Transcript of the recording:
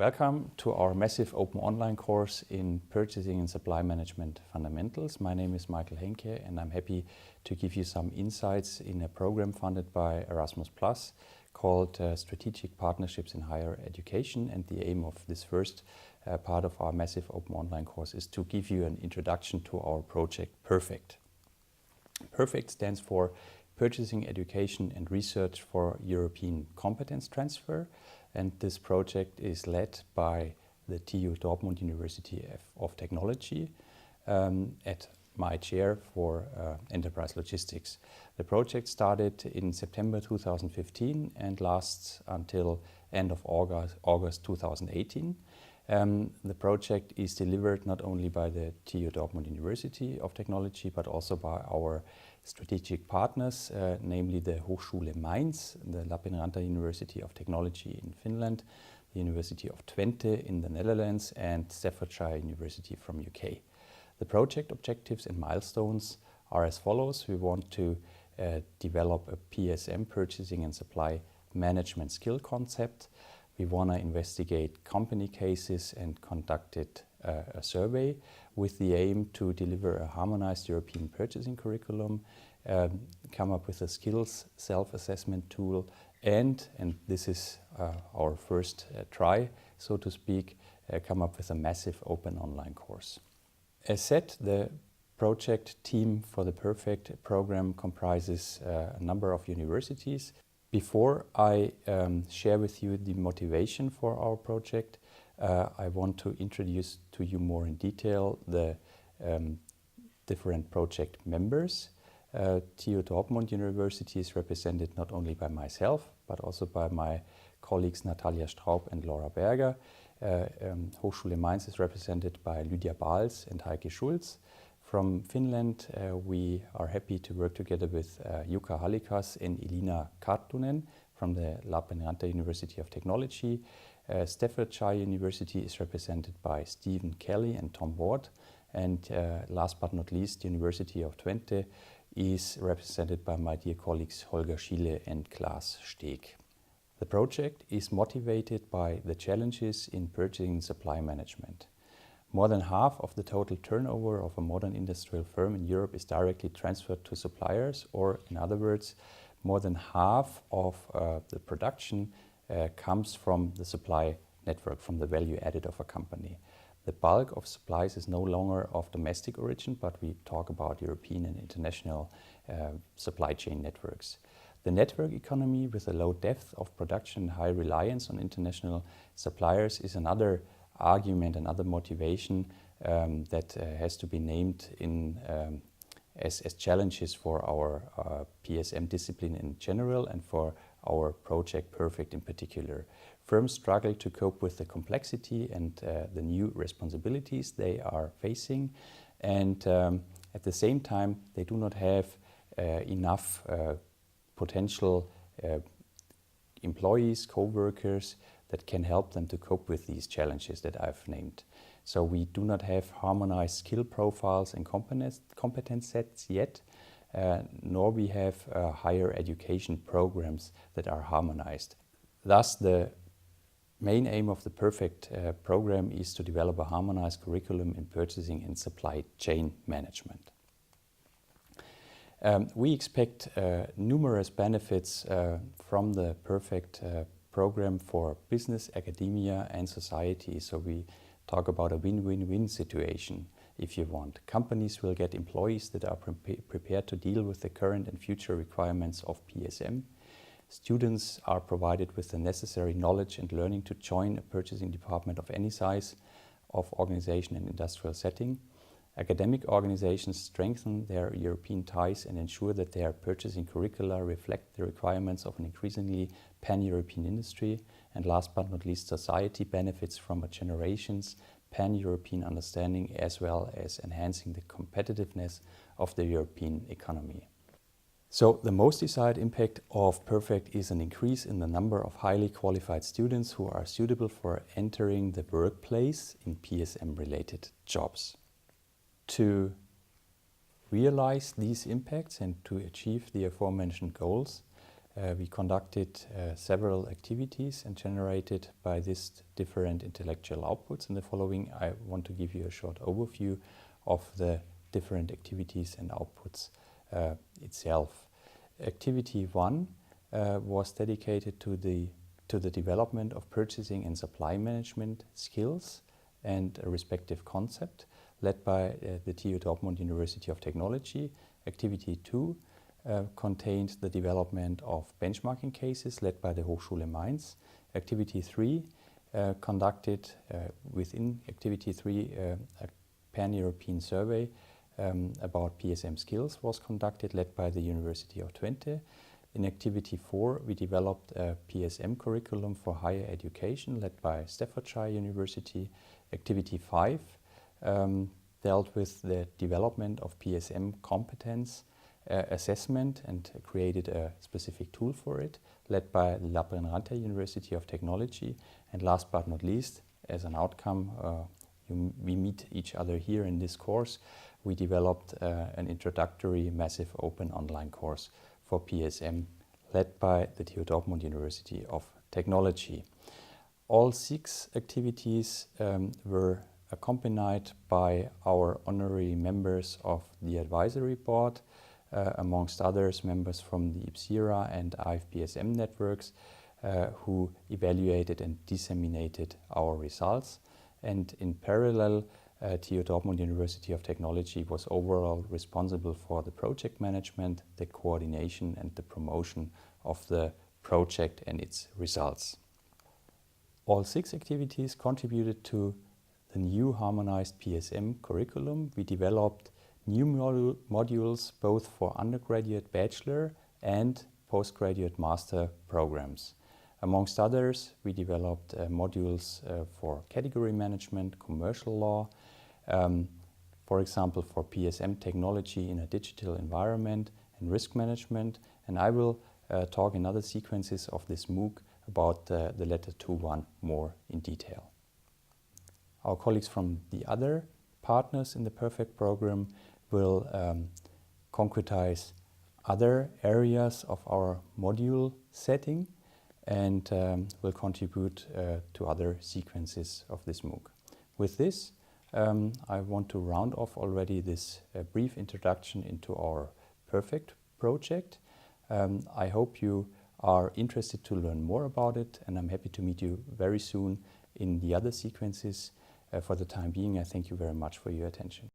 Welcome to our massive open online course in Purchasing and Supply Management Fundamentals. My name is Michael Henke and I'm happy to give you some insights in a program funded by Erasmus Plus called Strategic Partnerships in Higher Education. And the aim of this first part of our massive open online course is to give you an introduction to our project PERFECT. PERFECT stands for Purchasing, Education and Research for European Competence Transfer. And this project is led by the TU Dortmund University of Technology at my chair for enterprise logistics. The project started in September 2015 and lasts until end of August 2018. The project is delivered not only by the TU Dortmund University of Technology, but also by our strategic partners, namely the Hochschule Mainz, the Lappeenranta University of Technology in Finland, the University of Twente in the Netherlands, and Staffordshire University from UK. The project objectives and milestones are as follows. We want to develop a PSM, Purchasing and Supply Management skill concept. We want to investigate company cases and conducted a survey with the aim to deliver a harmonized European purchasing curriculum, come up with a skills self-assessment tool, and this is our first try, so to speak, come up with a massive open online course. As said, the project team for the PERFECT program comprises a number of universities. Before I share with you the motivation for our project, I want to introduce to you more in detail the different project members. TU Dortmund University is represented not only by myself, but also by my colleagues Natalia Straub and Laura Berger. Hochschule Mainz is represented by Lydia Bals and Heike Schulz. From Finland, we are happy to work together with Jukka Halikas and Elina Karttunen from the Lappeenranta University of Technology. Staffordshire University is represented by Stephen Kelly and Tom Ward. And last but not least, University of Twente is represented by my dear colleagues Holger Schiele and Klaas Steeg. The project is motivated by the challenges in purchasing and supply management. More than half of the total turnover of a modern industrial firm in Europe is directly transferred to suppliers, or in other words, more than half of the production comes from the supply network, from the value added of a company. The bulk of supplies is no longer of domestic origin, but we talk about European and international supply chain networks. The network economy with a low depth of production and high reliance on international suppliers is another argument, another motivation that has to be named as challenges for our PSM discipline in general and for our project PERFECT in particular. Firms struggle to cope with the complexity and the new responsibilities they are facing, and at the same time they do not have enough potential employees, co-workers that can help them to cope with these challenges that I've named. So we do not have harmonized skill profiles and competence sets yet, nor we have higher education programs that are harmonized. Thus, the main aim of the PERFECT program is to develop a harmonized curriculum in purchasing and supply chain management. We expect numerous benefits from the PERFECT program for business, academia and society. So we talk about a win-win-win situation, if you want. Companies will get employees that are prepared to deal with the current and future requirements of PSM. Students are provided with the necessary knowledge and learning to join a purchasing department of any size of organization and industrial setting. Academic organizations strengthen their European ties and ensure that their purchasing curricula reflect the requirements of an increasingly pan-European industry. And last but not least, society benefits from a generation's pan-European understanding as well as enhancing the competitiveness of the European economy. So the most desired impact of PERFECT is an increase in the number of highly qualified students who are suitable for entering the workplace in PSM-related jobs. To realize these impacts and to achieve the aforementioned goals, We conducted several activities and generated by this different intellectual outputs. In the following, I want to give you a short overview of the different activities and outputs itself. Activity 1 was dedicated to the development of purchasing and supply management skills and a respective concept, led by the TU Dortmund University of Technology. Activity 2 contained the development of benchmarking cases, led by the Hochschule Mainz. Activity 3 conducted within Activity 3 a pan-European survey about PSM skills was conducted, led by the University of Twente. In Activity 4, we developed a PSM curriculum for higher education, led by Staffordshire University. Activity 5 dealt with the development of PSM competence assessment and created a specific tool for it, led by the Lappeenranta University of Technology. And last but not least, as an outcome, we meet each other here in this course. We developed an introductory massive open online course for PSM, led by the TU Dortmund University of Technology. All 6 activities were accompanied by our honorary members of the advisory board, amongst others members from the IPSIRA and IFPSM networks, who evaluated and disseminated our results. And in parallel, TU Dortmund University of Technology was overall responsible for the project management, the coordination and the promotion of the project and its results. All 6 activities contributed to the new harmonized PSM curriculum. We developed new modules both for undergraduate bachelor and postgraduate master programs. Amongst others, we developed modules for category management, commercial law, for example, for PSM technology in a digital environment and risk management. And I will talk in other sequences of this MOOC about the Letter 2.1 more in detail. Our colleagues from the other partners in the Perfect program will concretize other areas of our module setting and will contribute to other sequences of this MOOC. With this, I want to round off already this brief introduction into our Perfect project. I hope you are interested to learn more about it, and I'm happy to meet you very soon in the other sequences. For the time being, I thank you very much for your attention.